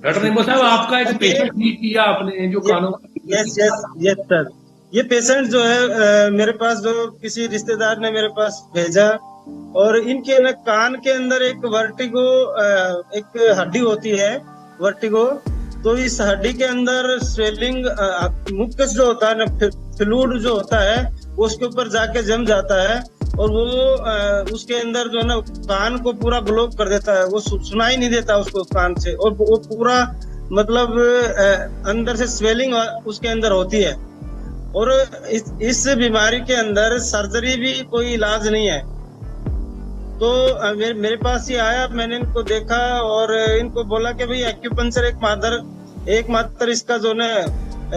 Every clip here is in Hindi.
डॉक्टर निम्बो साहब, आपका एक पेशेंट ठीक किया आपने जो कानों का। Yes yes yes sir. ये पेशेंट जो है मेरे पास जो किसी रिश्तेदार ने मेरे पास भेजा, और इनके ना कान के अंदर एक वर्टिगो, एक हड्डी होती है वर्टिगो। तो इस हड्डी के अंदर स्वेलिंग, मुकस जो होता है ना, फ्लूइड जो होता है वो उसके ऊपर जाके जम जाता है, और वो उसके अंदर जो है ना कान को पूरा ब्लॉक कर देता है। वो सुनाई नहीं देता उसको कान से, और वो पूरा मतलब अंदर से स्वेलिंग उसके अंदर होती है। और इस बीमारी के अंदर सर्जरी भी कोई इलाज नहीं है। तो मेरे पास ही आया, मैंने इनको देखा और इनको बोला कि भाई एक्यूपंक्चर एकमात्र इसका जो ना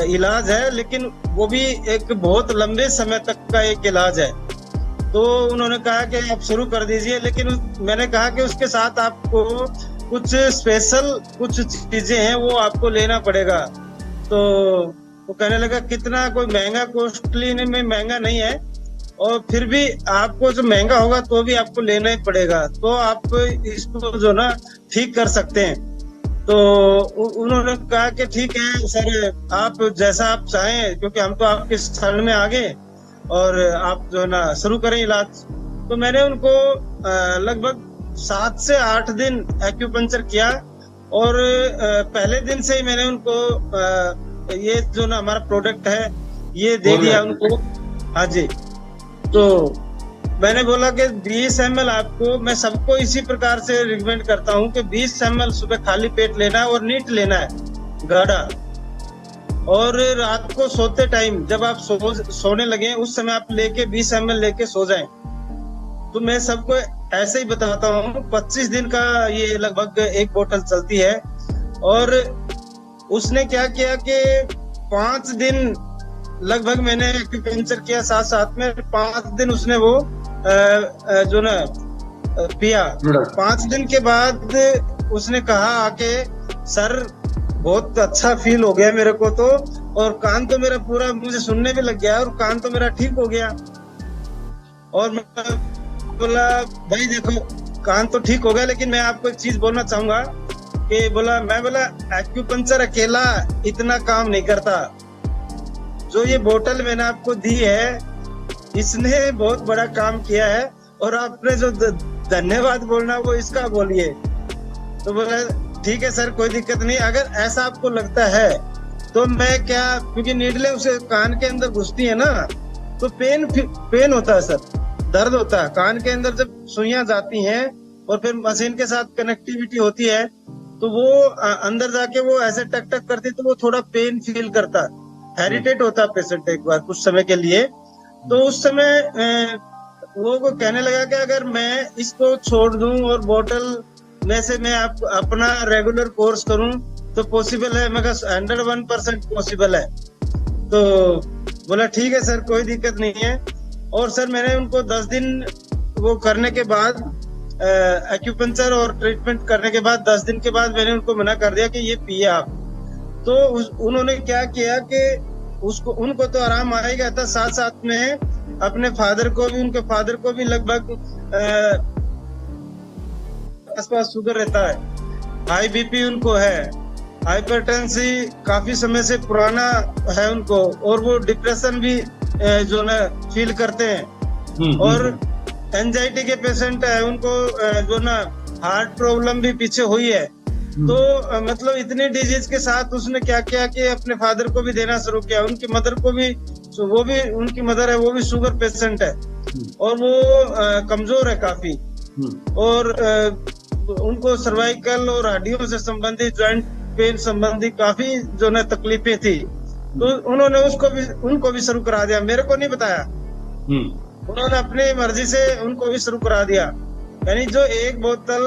इलाज है, लेकिन वो भी एक बहुत लंबे समय तक का एक इलाज है। तो उन्होंने कहा कि आप शुरू कर दीजिए, लेकिन मैंने कहा कि उसके साथ आपको कुछ स्पेशल कुछ चीजें हैं वो आपको लेना पड़ेगा। तो वो कहने लगा कितना, कोई महंगा कॉस्टली में महंगा नहीं है, और फिर भी आपको जो महंगा होगा तो भी आपको लेना ही पड़ेगा, तो आप इसको जो ना ठीक कर सकते हैं। तो उन्होंने कहा कि ठीक है सर, आप जैसा आप चाहें, क्योंकि हम तो आपके शरण में आ गए, और आप जो ना शुरू करें इलाज। तो मैंने उनको लगभग 7 से 8 दिन एक्यूपंक्चर किया, और पहले दिन से ही मैंने उनको ये जो ना हमारा प्रोडक्ट है ये दे दिया उनको। हाँ जी। तो मैंने बोला कि 20 ml आपको, मैं सबको इसी प्रकार से रिकमेंड करता हूँ कि 20 ml सुबह खाली पेट लेना है, और नीट लेना है गाढ़ा। और रात को सोते टाइम जब आप सोने लगे उस समय आप लेके 20 ml लेके सो जाएं। तो मैं सबको ऐसे ही बताता हूँ। 25 दिन का ये लगभग एक बोतल चलती है। और उसने क्या किया कि 5 दिन लगभग मैंने एक्यूपंक्चर किया, साथ साथ में 5 दिन उसने वो जो ना पिया। 5 दिन के बाद उसने कहा आके, सर बहुत अच्छा फील हो गया मेरे को तो, और कान तो मेरा पूरा, मुझे सुनने भी लग गया और कान तो मेरा ठीक हो गया। और मैं बोला भाई देखो कान तो ठीक हो गया, लेकिन मैं आपको एक चीज बोलना चाहूंगा कि मैं बोला एक्यूपंक्चर अकेला इतना काम नहीं करता। जो ये बोतल मैंने आपको दी है इसने बहुत बड़ा काम किया है, और आपने जो धन्यवाद बोलना वो इसका बोलिए। तो बोला ठीक है सर, कोई दिक्कत नहीं। अगर ऐसा आपको लगता है तो मैं क्या, क्योंकि नीडलें उसे कान के अंदर घुसती है ना, तो पेन होता है सर, दर्द होता है कान के अंदर जब सुइयां जाती हैं, और फिर मशीन के साथ कनेक्टिविटी होती है, तो वो अंदर जाके वो ऐसे टक टक करती, तो वो थोड़ा पेन फील करता है। हेरिटेट होता है पेशेंट एक बार कुछ समय के लिए। तो उस समय वो कहने लगा कि अगर मैं इसको छोड़ दूं और बोतल में से मैं अपना रेगुलर कोर्स करूं तो पॉसिबल है। मैं 101% पॉसिबल है। तो बोला ठीक है सर, कोई दिक्कत नहीं है। और सर मैंने उनको 10 दिन वो करने के बाद, एक्यूपंक्चर और ट्रीटमेंट करने के बाद 10 दिन के बाद मैंने उनको मना कर दिया कि ये पिए आप। तो उन्होंने क्या किया कि उनको तो आराम आ ही गया था, साथ साथ में अपने उनके फादर को भी लगभग आसपास शुगर रहता है, हाई बीपी उनको है, हाइपरटेंसी काफी समय से पुराना है उनको, और वो डिप्रेशन भी जो ना फील करते हैं, और एंजाइटी के पेशेंट है उनको, जो ना हार्ट प्रॉब्लम भी पीछे हुई है। तो मतलब इतनी डिजीज के साथ उसने क्या किया कि अपने फादर को भी देना शुरू किया, उनकी मदर को भी, वो भी उनकी मदर है, वो भी शुगर पेशेंट है, और वो कमजोर है काफी, और उनको सर्वाइकल और हड्डियों से संबंधित, जॉइंट पेन संबंधी काफी जो ना तकलीफें थी। तो उन्होंने उनको भी शुरू करा दिया, मेरे को नहीं बताया। उन्होंने अपनी मर्जी से उनको भी शुरू करा दिया। यानी जो एक बोतल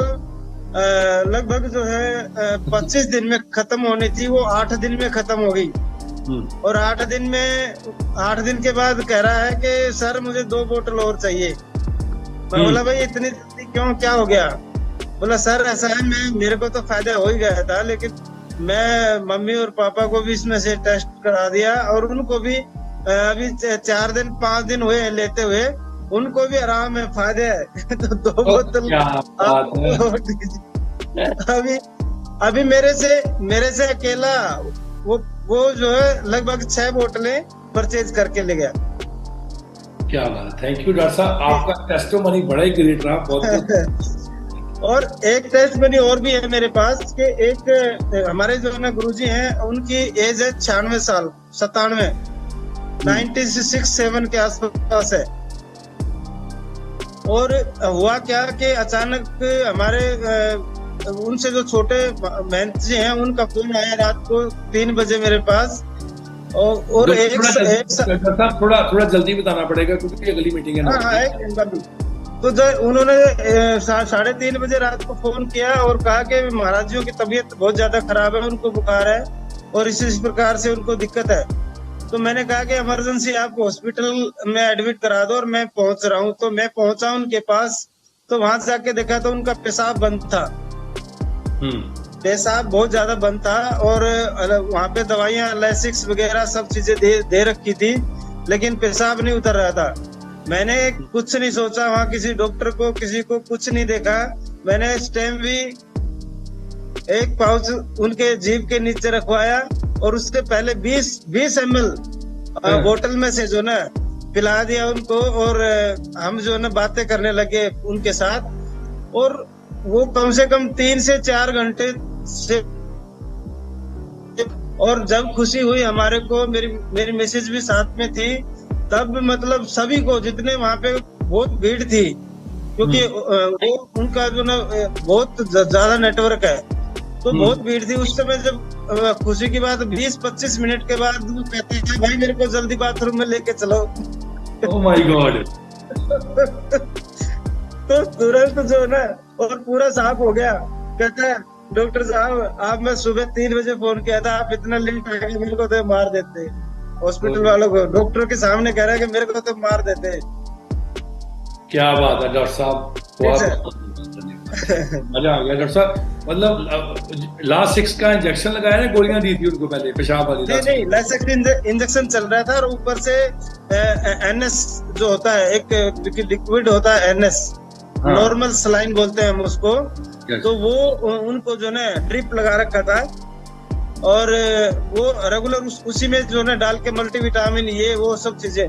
लगभग जो है 25 दिन में खत्म होनी थी, वो 8 दिन में खत्म हो गई। और 8 दिन के बाद कह रहा है कि सर मुझे 2 बोतल और चाहिए। मैं बोला भाई इतनी जल्दी क्यों, क्या हो गया? बोला सर ऐसा है, मेरे को तो फायदा हो ही गया था, लेकिन मैं मम्मी और पापा को भी इसमें से टेस्ट करा दिया, और उनको भी अभी 4 दिन 5 दिन हुए लेते हुए, उनको भी आराम है, फायदे है। तो 2 बोतल अभी अभी मेरे से अकेला वो वो जो है लगभग 6 बोतलें परचेज करके ले गया। क्या बात, थैंक यू डॉक्टर साहब, आपका टेस्टिमनी बड़ा ही ग्रेट रहा, बहुत और एक टेस्ट मनी और भी है मेरे पास कि एक हमारे जो है ना गुरुजी हैं, उनकी एज है 96 साल, 97, 96-7 के आसपास है। और हुआ क्या कि अचानक हमारे उनसे जो छोटे मेहनत जी हैं, उनका फोन आया रात को 3 बजे मेरे पास। और थोड़ा जल्दी बताना पड़ेगा क्योंकि अगली मीटिंग है ना। हाँ, तो उन्होंने 3:30 बजे रात को फोन किया और कहा कि महाराज जी की तबीयत बहुत ज्यादा खराब है, उनको बुखार है और इस प्रकार से उनको दिक्कत है। तो मैंने कहा कि इमरजेंसी आप हॉस्पिटल में एडमिट करा दो और मैं पहुंच रहा हूँ। तो मैं पहुंचा उनके पास, तो वहां से जाके देखा तो उनका पेशाब बंद था, पेशाब बहुत ज्यादा बंद था। और वहां पे दवाइयां लाइसिक्स वगैरह सब चीजें दे रखी थी, लेकिन पेशाब नहीं उतर रहा था। मैंने कुछ नहीं सोचा, वहां किसी डॉक्टर को किसी को कुछ नहीं देखा। मैंने स्टेम भी एक पाउच उनके जीभ के नीचे रखवाया और उससे पहले 20 ml बोतल में से जो ना पिला दिया उनको। और हम जो ना बातें करने लगे उनके साथ। और वो कम से कम 3 से 4 घंटे से, और जब खुशी हुई हमारे को, मेरी मिसेज भी साथ में थी, तब मतलब सभी को, जितने वहां पे बहुत भीड़ थी क्योंकि वो उनका जो ना बहुत ज्यादा नेटवर्क है, तो बहुत भीड़ थी उस समय। जब खुशी की बात 20-25 मिनट के बाद वो कहते हैं भाई मेरे को जल्दी बाथरूम में लेके चलो। Oh my God. तो तुरंत जो ना और पूरा साफ हो गया। कहता है डॉक्टर साहब आप, मैं सुबह 3 बजे फोन किया था, आप इतना लेट आ गए, मेरे को तो मार देते। हॉस्पिटल वालों को, डॉक्टर के सामने कह रहा है कि मेरे को तो मार देते। क्या बात है डॉक्टर साहब, मजा आ गया डॉक्टर साहब। मतलब लास्ट 6 का इंजेक्शन लगाया ना, गोलियां दी थी उनको पहले पेशाब वाली? नहीं, लास्ट इंजेक्शन चल रहा था और ऊपर से एनएस जो होता है, एक लिक्विड होता है एनएस, नॉर्मल सलाइन बोलते हैं हम उसको। तो वो उनको जो ना ड्रिप लगा रखा था और वो रेगुलर उसी में जो ना डाल के मल्टीविटामिन ये वो सब चीजें।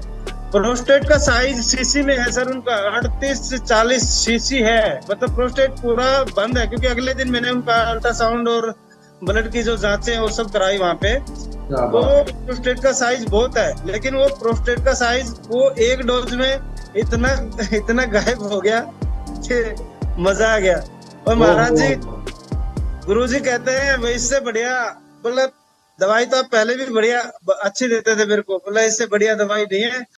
प्रोस्टेट का साइज सीसी में है सर उनका 38 से 40 सीसी है। मतलब प्रोस्टेट पूरा बंद है, क्योंकि अगले दिन मैंने उनका अल्ट्रासाउंड और ब्लड की जो जांचें हैं वो सब कराई वहां पे। तो प्रोस्टेट का साइज बहुत है, लेकिन वो प्रोस्टेट का साइज वो एक डोज में इतना गायब हो गया कि मजा आ गया। और महाराज जी, गुरुजी कहते हैं भाई इससे बढ़िया, मतलब दवाई तो आप पहले भी बढ़िया अच्छी देते थे मेरे को, बोला इससे बढ़िया दवाई नहीं है।